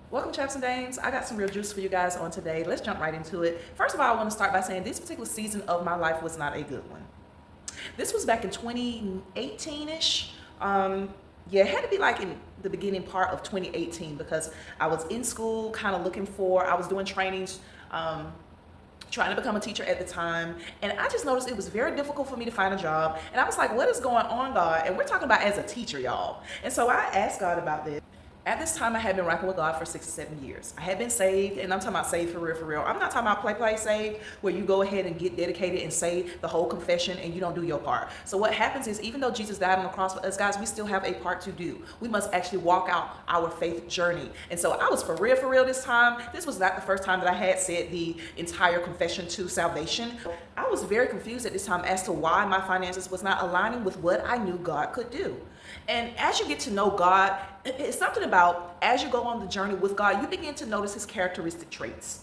Welcome, Chaps and Dames. I got some real juice for you guys on today. Let's jump right into it. First of all, I want to start by saying this particular season of my life was not a good one. This was back in 2018-ish. Yeah, it had to be like in the beginning part of 2018 because I was in school kind of I was doing trainings, trying to become a teacher at the time. And I just noticed it was very difficult for me to find a job. And I was like, what is going on, God? And we're talking about as a teacher, y'all. And so I asked God about this. At this time, I had been rocking with God for 6 or 7 years. I had been saved, and I'm talking about saved for real, for real. I'm not talking about play saved, where you go ahead and get dedicated and say the whole confession and you don't do your part. So what happens is, even though Jesus died on the cross for us, guys, we still have a part to do. We must actually walk out our faith journey. And so I was for real this time. This was not the first time that I had said the entire confession to salvation. I was very confused at this time as to why my finances was not aligning with what I knew God could do. And as you get to know God, it's something about as you go on the journey with God, you begin to notice his characteristic traits.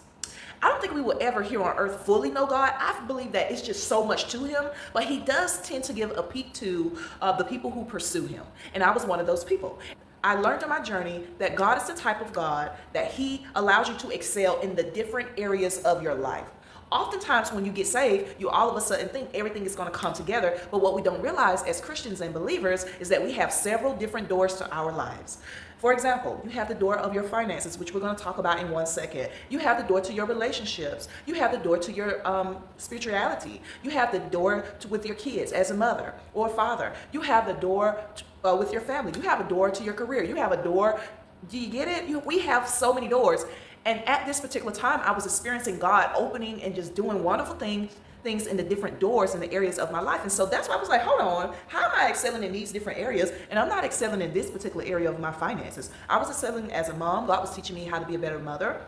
I don't think we will ever here on earth fully know God. I believe that it's just so much to him, but he does tend to give a peek to the people who pursue him. And I was one of those people. I learned on my journey that God is the type of God that he allows you to excel in the different areas of your life. Oftentimes when you get saved, you all of a sudden think everything is going to come together. But what we don't realize as Christians and believers is that we have several different doors to our lives. For example, you have the door of your finances, which we're going to talk about in 1 second. You have the door to your relationships. You have the door to your spirituality. You have the door with your kids as a mother or father. You have the door with your family. You have a door to your career. You have a door. Do you get it? We have so many doors. And at this particular time, I was experiencing God opening and just doing wonderful things in the different doors in the areas of my life. And so that's why I was like, hold on, how am I excelling in these different areas? And I'm not excelling in this particular area of my finances. I was excelling as a mom. God was teaching me how to be a better mother.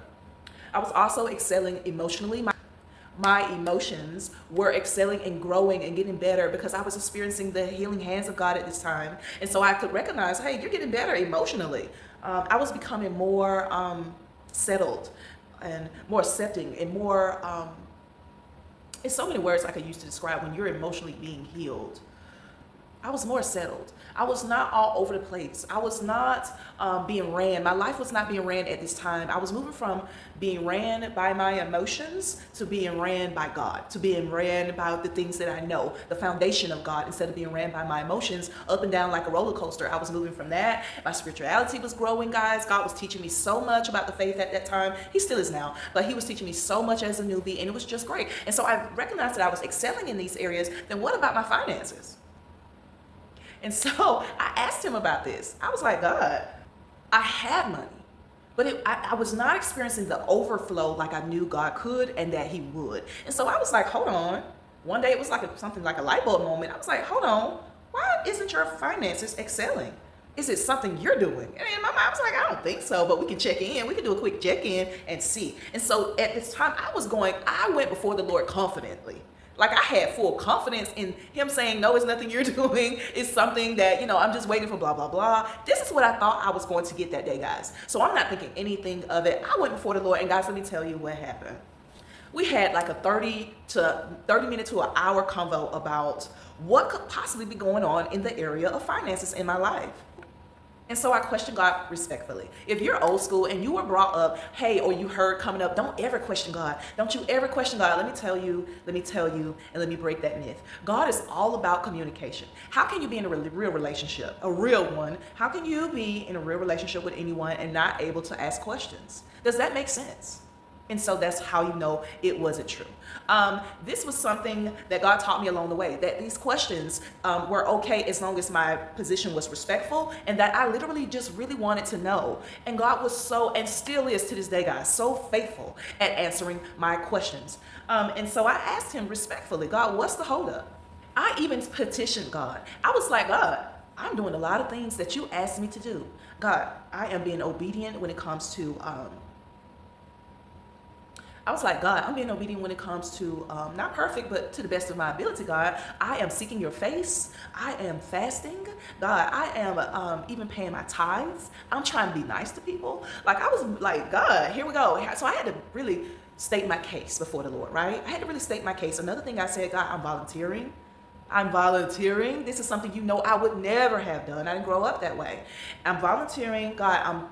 I was also excelling emotionally. My emotions were excelling and growing and getting better because I was experiencing the healing hands of God at this time. And so I could recognize, hey, you're getting better emotionally. I was becoming more settled and more accepting and more it's so many words I could use to describe when you're emotionally being healed. I was more settled. I was not all over the place. I was not being ran. My life was not being ran at this time. I was moving from being ran by my emotions to being ran by God, to being ran by the things that I know, the foundation of God, instead of being ran by my emotions up and down like a roller coaster. I was moving from that. My spirituality was growing, guys. God was teaching me so much about the faith at that time. He still is now, but he was teaching me so much as a newbie, and it was just great. And so I recognized that I was excelling in these areas. Then what about my finances? And so I asked him about this. I was like, God, I had money, but I was not experiencing the overflow like I knew God could and that he would. And so I was like, hold on. One day it was like something like a light bulb moment. I was like, hold on. Why isn't your finances excelling? Is it something you're doing? And in my mind, I was like, I don't think so, but we can check in. We can do a quick check-in and see. And so at this time, I went before the Lord confidently. Like I had full confidence in him saying, no, it's nothing you're doing. It's something that, I'm just waiting for blah, blah, blah. This is what I thought I was going to get that day, guys. So I'm not thinking anything of it. I went before the Lord, and guys, let me tell you what happened. We had like a 30 minute to an hour convo about what could possibly be going on in the area of finances in my life. And so I question God respectfully. If you're old school and you were brought up, hey, or you heard coming up, don't ever question God. Don't you ever question God. Let me tell you, and let me break that myth. God is all about communication. How can you be in a real relationship, a real one? How can you be in a real relationship with anyone and not able to ask questions? Does that make sense? And so that's how you know it wasn't true. This was something that God taught me along the way, that these questions were okay as long as my position was respectful, and that I literally just really wanted to know. And God was so, and still is to this day, guys, so faithful at answering my questions. And so I asked him respectfully, God, what's the holdup? I even petitioned God. I was like, God, I'm doing a lot of things that you asked me to do. God, I am being obedient when it comes to I was like, God, I'm being obedient when it comes to, not perfect, but to the best of my ability, God. I am seeking your face. I am fasting. God, I am even paying my tithes. I'm trying to be nice to people. Like, I was like, God, here we go. So I had to really state my case before the Lord, right? I had to really state my case. Another thing I said, God, I'm volunteering. This is something I would never have done. I didn't grow up that way. I'm volunteering. God, I'm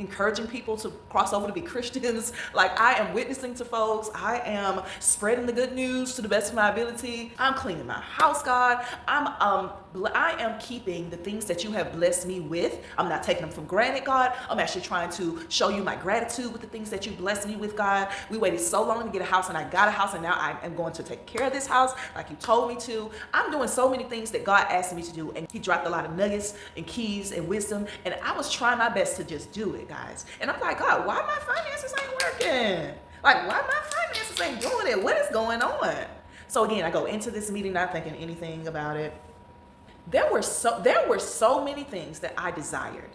encouraging people to cross over to be Christians. Like, I am witnessing to folks. I am spreading the good news to the best of my ability. I'm cleaning my house, God. I am keeping the things that you have blessed me with. I'm not taking them for granted, God. I'm actually trying to show you my gratitude with the things that you blessed me with, God. We waited so long to get a house, and I got a house, and now I am going to take care of this house like you told me to. I'm doing so many things that God asked me to do, and he dropped a lot of nuggets and keys and wisdom, and I was trying my best to just do it, guys. And I'm like, God, why my finances ain't working? Like, why my finances ain't doing it? What is going on? So again, I go into this meeting not thinking anything about it. There were so many things that I desired.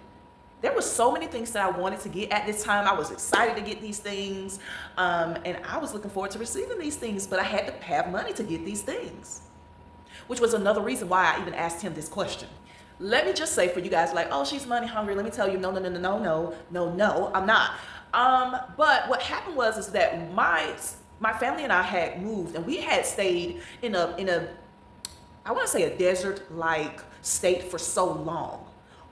There were so many things that I wanted to get at this time. I was excited to get these things, and I was looking forward to receiving these things, but I had to have money to get these things, which was another reason why I even asked him this question. Let me just say for you guys, like, oh, she's money hungry. Let me tell you, no, I'm not. But what happened is that my family and I had moved, and we had stayed in a I want to say a desert-like state for so long,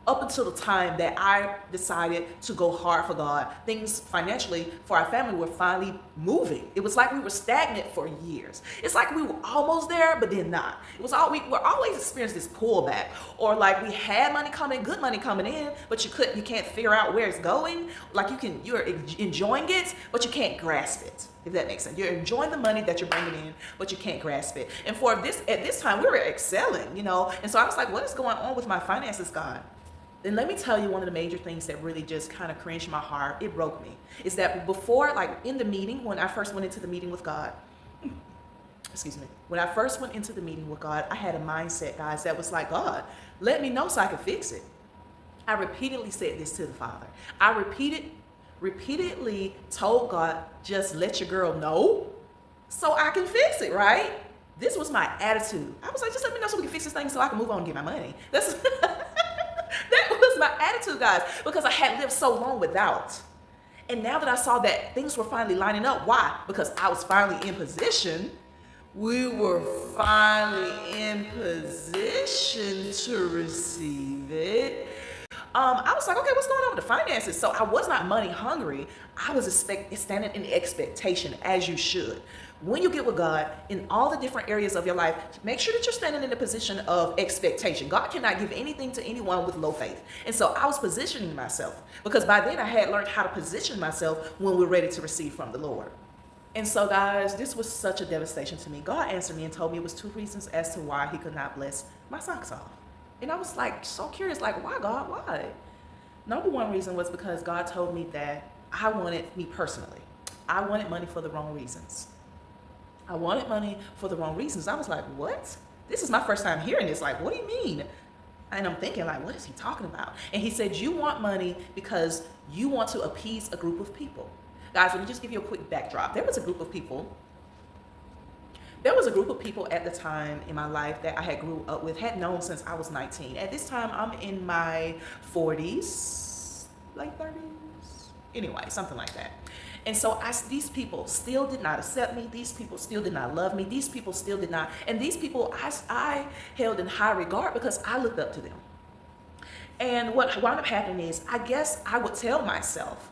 up until the time that I decided to go hard for God. Things financially for our family were finally moving. It was like we were stagnant for years. It's like we were almost there, but then not. It was we were always experiencing this pullback, or like we had money coming, good money coming in, but you can't figure out where it's going. Like you're enjoying it, but you can't grasp it. If that makes sense. You're enjoying the money that you're bringing in, but you can't grasp it. And at this time, we were excelling, And so I was like, what is going on with my finances, God? Then let me tell you one of the major things that really just kind of cringed my heart. It broke me. Is that before, like in the meeting, when I first went into the meeting with God, when I first went into the meeting with God, I had a mindset, guys, that was like, God, let me know so I can fix it. I repeatedly said this to the Father. I repeatedly told God, just let your girl know so I can fix it, right? This was my attitude. I was like, just let me know so we can fix this thing so I can move on and get my money. That was my attitude, guys, because I had lived so long without. And now that I saw that things were finally lining up, why? Because I was finally in position. We were finally in position to receive it. I was like, okay, what's going on with the finances? So I was not money hungry. I was standing in expectation, as you should. When you get with God in all the different areas of your life, make sure that you're standing in a position of expectation. God cannot give anything to anyone with low faith. And so I was positioning myself, because by then I had learned how to position myself when we're ready to receive from the Lord. And so, guys, this was such a devastation to me. God answered me and told me it was 2 reasons as to why he could not bless my socks off. And I was like, so curious, like, why, God, why? Number one reason was because God told me that I wanted money for the wrong reasons. I wanted money for the wrong reasons. I was like, what? This is my first time hearing this. Like, what do you mean? And I'm thinking, like, what is he talking about? And he said, you want money because you want to appease a group of people. Guys, let me just give you a quick backdrop. There was a group of people at the time in my life that I had grew up with, had known since I was 19. At this time, I'm in my 40s, late 30s. Anyway, something like that. And so these people still did not accept me. These people still did not love me. These people still did not. And these people I held in high regard because I looked up to them. And what wound up happening is, I guess I would tell myself,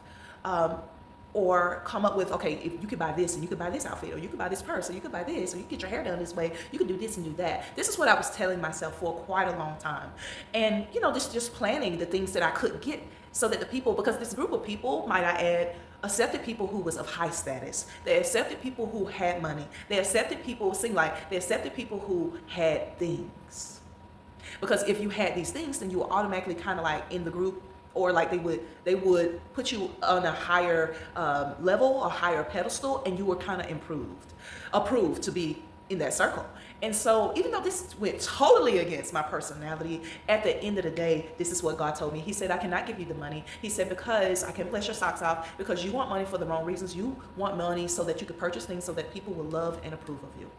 or come up with, okay, if you could buy this, and you could buy this outfit, or you could buy this purse, or you could buy this, or you could get your hair done this way, you could do this and do that. This is what I was telling myself for quite a long time. And, just planning the things that I could get so that the people, because this group of people, might I add, accepted people who was of high status. They accepted people who had money. They accepted people, it seemed like they accepted people who had things. Because if you had these things, then you were automatically kind of like in the group, or like they would put you on a higher level, a higher pedestal, and you were kind of approved to be in that circle. And so even though this went totally against my personality, at the end of the day, this is what God told me. He said, I cannot give you the money. He said, because I can bless your socks off, because you want money for the wrong reasons. You want money so that you could purchase things so that people will love and approve of you.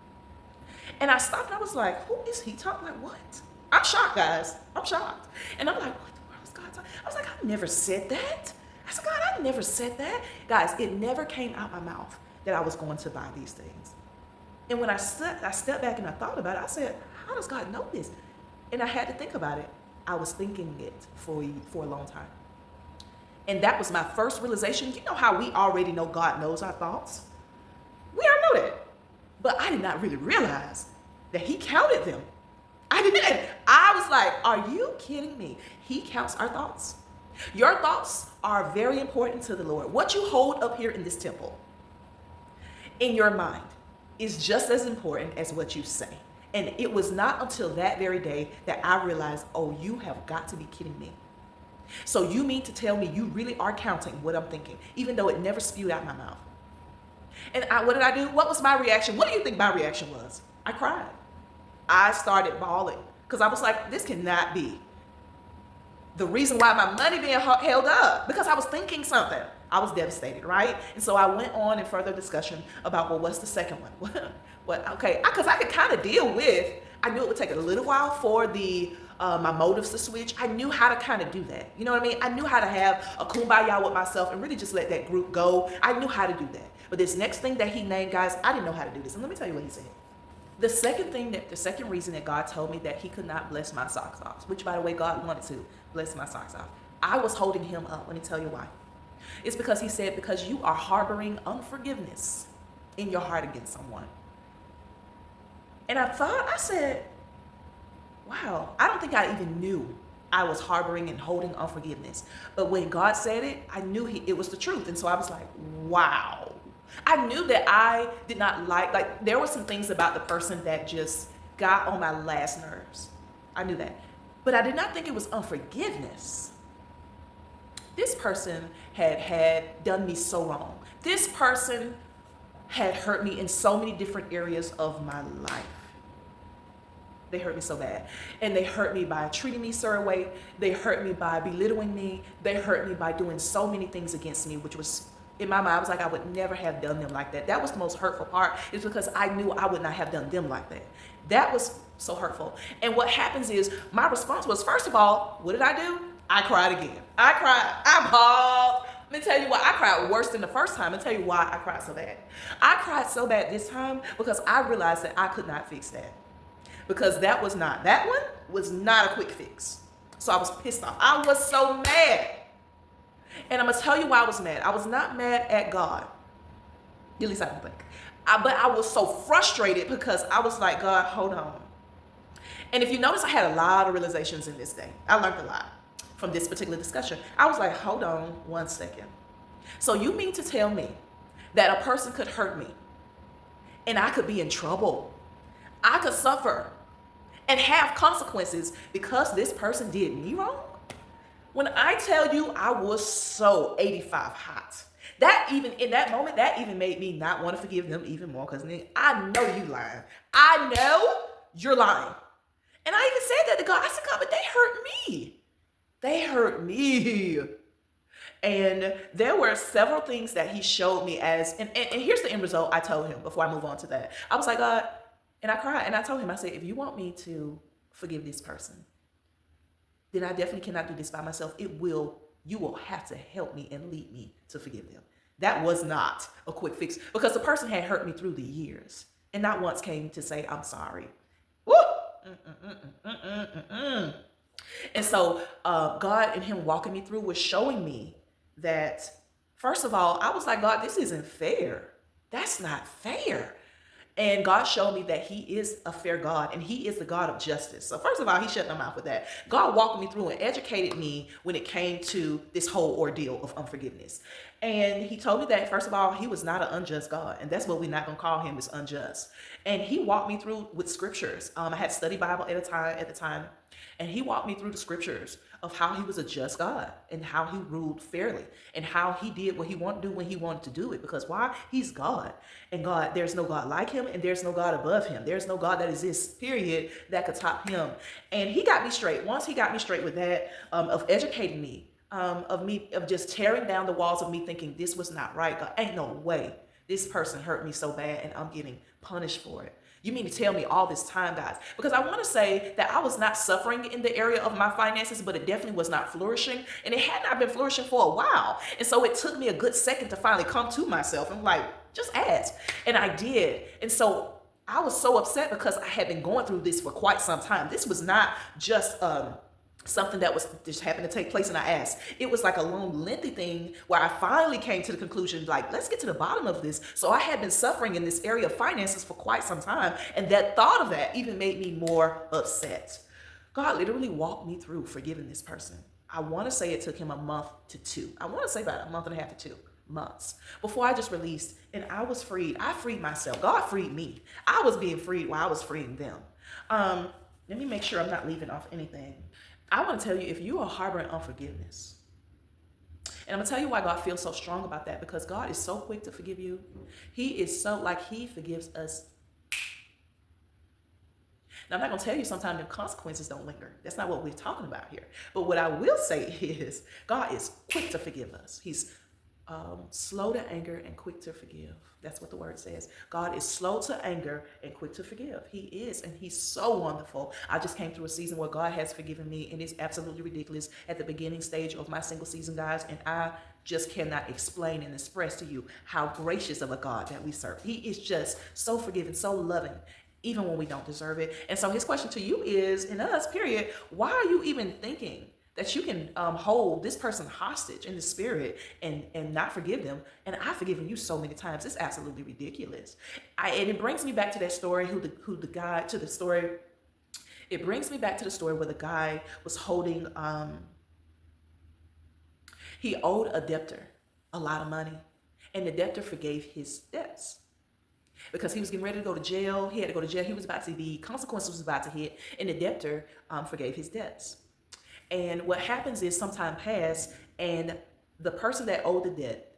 And I stopped and I was like, who is he talking? Like, what? I'm shocked, guys. I'm shocked. And I'm like, what the world is God talking? I was like, I never said that. I said, God, I never said that. Guys, it never came out my mouth that I was going to buy these things. And when I stepped back and I thought about it, I said, how does God know this? And I had to think about it. I was thinking it for a long time. And that was my first realization. You know how we already know God knows our thoughts? We already know that. But I did not really realize that he counted them. I didn't. I was like, are you kidding me? He counts our thoughts. Your thoughts are very important to the Lord. What you hold up here in this temple, in your mind, is just as important as what you say. And it was not until that very day that I realized, oh, you have got to be kidding me. So you mean to tell me you really are counting what I'm thinking, even though it never spewed out my mouth? And what did I do? What was my reaction? What do you think my reaction was? I cried. I started bawling because I was like, this cannot be the reason why my money being held up, because I was thinking something. I was devastated, right? And so I went on in further discussion about, well, what's the second one? Okay, because I could kind of deal with, I knew it would take a little while for my motives to switch. I knew how to kind of do that. You know what I mean? I knew how to have a kumbaya with myself and really just let that group go. I knew how to do that. But this next thing that he named, guys, I didn't know how to do this. And let me tell you what he said. The second reason that God told me that he could not bless my socks off, which by the way, God wanted to bless my socks off. I was holding him up. Let me tell you why. It's because he said, because you are harboring unforgiveness in your heart against someone. And I said, wow, I don't think I even knew I was harboring and holding unforgiveness. But when God said it, I knew it was the truth. And so I was like, wow. I knew that I did not like there were some things about the person that just got on my last nerves. I knew that. But I did not think it was unforgiveness. This person had done me so wrong. This person had hurt me in so many different areas of my life. They hurt me so bad. And they hurt me by treating me a certain way. They hurt me by belittling me. They hurt me by doing so many things against me, which was, in my mind, I was like, I would never have done them like that. That was the most hurtful part, is because I knew I would not have done them like that. That was so hurtful. And what happens is, my response was, first of all, what did I do? I cried again. I cried. I bawled. Let me tell you what, I cried worse than the first time. I'll tell you why I cried so bad. I cried so bad this time because I realized that I could not fix that. Because that one was not a quick fix. So I was pissed off. I was so mad. And I'm going to tell you why I was mad. I was not mad at God. At least I don't think. But I was so frustrated because I was like, God, hold on. And if you notice, I had a lot of realizations in this day. I learned a lot from this particular discussion. I was like, hold on 1 second. So you mean to tell me that a person could hurt me and I could be in trouble? I could suffer and have consequences because this person did me wrong? When I tell you I was so 85 hot, that even in that moment, that even made me not want to forgive them even more, because I know you lying. I know you're lying. And I even said that to God. I said, God, but they hurt me. They hurt me. And there were several things that he showed me as, and here's the end result I told him before I move on to that. I was like, God, and I cried, and I told him, I said, if you want me to forgive this person, then I definitely cannot do this by myself. You will have to help me and lead me to forgive them. That was not a quick fix, because the person had hurt me through the years and not once came to say, I'm sorry. Woo! And so God and him walking me through was showing me that, first of all, I was like, God, this isn't fair. That's not fair. And God showed me that he is a fair God, and he is the God of justice. So first of all, he shut my mouth with that. God walked me through and educated me when it came to this whole ordeal of unforgiveness. And he told me that, first of all, he was not an unjust God. And that's what we're not going to call him, is unjust. And he walked me through with scriptures. I had study Bible at the time. And he walked me through the scriptures of how he was a just God and how he ruled fairly and how he did what he wanted to do when he wanted to do it. Because why? He's God. And God, there's no God like him, and there's no God above him. There's no God that exists, period, that could top him. And he got me straight. Once he got me straight with that, of educating me, of just tearing down the walls of me thinking this was not right. God, ain't no way this person hurt me so bad and I'm getting punished for it. You mean to tell me all this time, guys? Because I want to say that I was not suffering in the area of my finances, but it definitely was not flourishing. And it had not been flourishing for a while. And so it took me a good second to finally come to myself and like, just ask. And I did. And so I was so upset because I had been going through this for quite some time. This was not just something that was just happened to take place, and I asked. It was like a long, lengthy thing where I finally came to the conclusion, like, let's get to the bottom of this. So I had been suffering in this area of finances for quite some time, and that thought of that even made me more upset. God literally walked me through forgiving this person. I want to say it took him a month to two. I want to say about a month and a half to 2 months before I just released, and I was freed. I freed myself. God freed me. I was being freed while I was freeing them. Let me make sure I'm not leaving off anything. I want to tell you, if you are harboring unforgiveness, and I'm going to tell you why God feels so strong about that, because God is so quick to forgive you. He is so, like, he forgives us. Now, I'm not going to tell you sometimes the consequences don't linger. That's not what we're talking about here. But what I will say is God is quick to forgive us. He's slow to anger and quick to forgive. That's what the word says. God is slow to anger and quick to forgive. He is, and he's so wonderful. I just came through a season where God has forgiven me, and it's absolutely ridiculous at the beginning stage of my single season, guys, and I just cannot explain and express to you how gracious of a God that we serve. He is just so forgiving, so loving, even when we don't deserve it. And so his question to you is, in us, period, why are you even thinking that you can hold this person hostage in the spirit and not forgive them? And I've forgiven you so many times. It's absolutely ridiculous. And it brings me back to that story, it brings me back to the story where the guy was holding, he owed a debtor a lot of money, and the debtor forgave his debts. Because he was getting ready to go to jail. He had to go to jail. The consequences was about to hit, and the debtor forgave his debts. And what happens is, some time passed, and the person that owed the debt,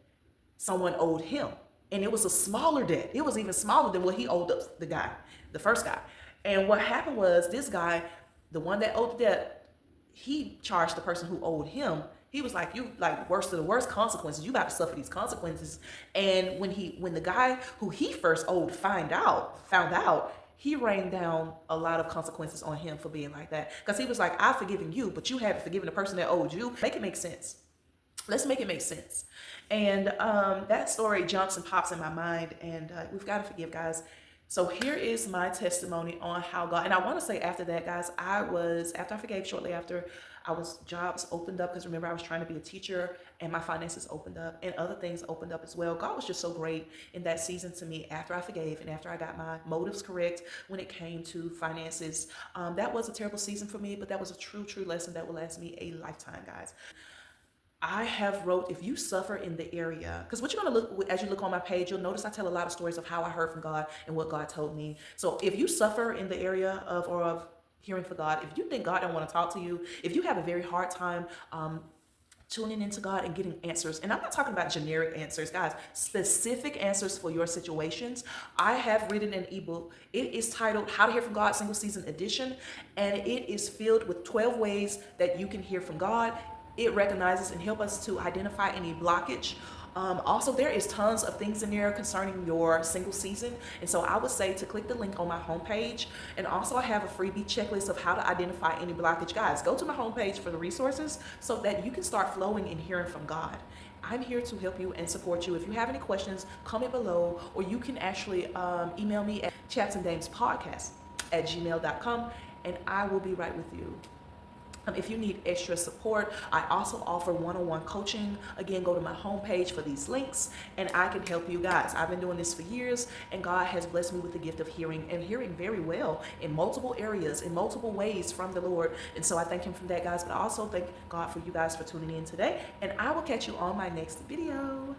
someone owed him. And it was a smaller debt. It was even smaller than what he owed the first guy. And what happened was, this guy, the one that owed the debt, he charged the person who owed him. He was like, you like worst of the worst consequences. You about to suffer these consequences. And when the guy who he first owed found out, he rained down a lot of consequences on him for being like that. Because he was like, I've forgiven you, but you haven't forgiven the person that owed you. Make it make sense. Let's make it make sense. And that story jumps and pops in my mind, and we've got to forgive, guys. So here is my testimony on how God, and I want to say after that, guys, after I forgave, shortly after, jobs opened up, because remember, I was trying to be a teacher, and my finances opened up, and other things opened up as well. God was just so great in that season to me after I forgave and after I got my motives correct when it came to finances. That was a terrible season for me, but that was a true lesson that will last me a lifetime, guys. I have wrote, if you suffer in the area, because what you're going to look, as you look on my page, you'll notice I tell a lot of stories of how I heard from God and what God told me. So if you suffer in the area of hearing from God, if you think God don't want to talk to you, if you have a very hard time tuning into God and getting answers, and I'm not talking about generic answers, guys, specific answers for your situations, I have written an ebook. It is titled How to Hear from God Single Season Edition, and it is filled with 12 ways that you can hear from God. It recognizes and helps us to identify any blockage. Also, there is tons of things in there concerning your single season. And so I would say to click the link on my homepage. And also I have a freebie checklist of how to identify any blockage. Guys, go to my homepage for the resources so that you can start flowing and hearing from God. I'm here to help you and support you. If you have any questions, comment below, or you can actually email me at chapsanddamespodcast@gmail.com, and I will be right with you. If you need extra support, I also offer one-on-one coaching. Again, go to my homepage for these links, and I can help you guys. I've been doing this for years, and God has blessed me with the gift of hearing, and hearing very well in multiple areas, in multiple ways from the Lord. And so I thank him for that, guys, but I also thank God for you guys for tuning in today, and I will catch you on my next video.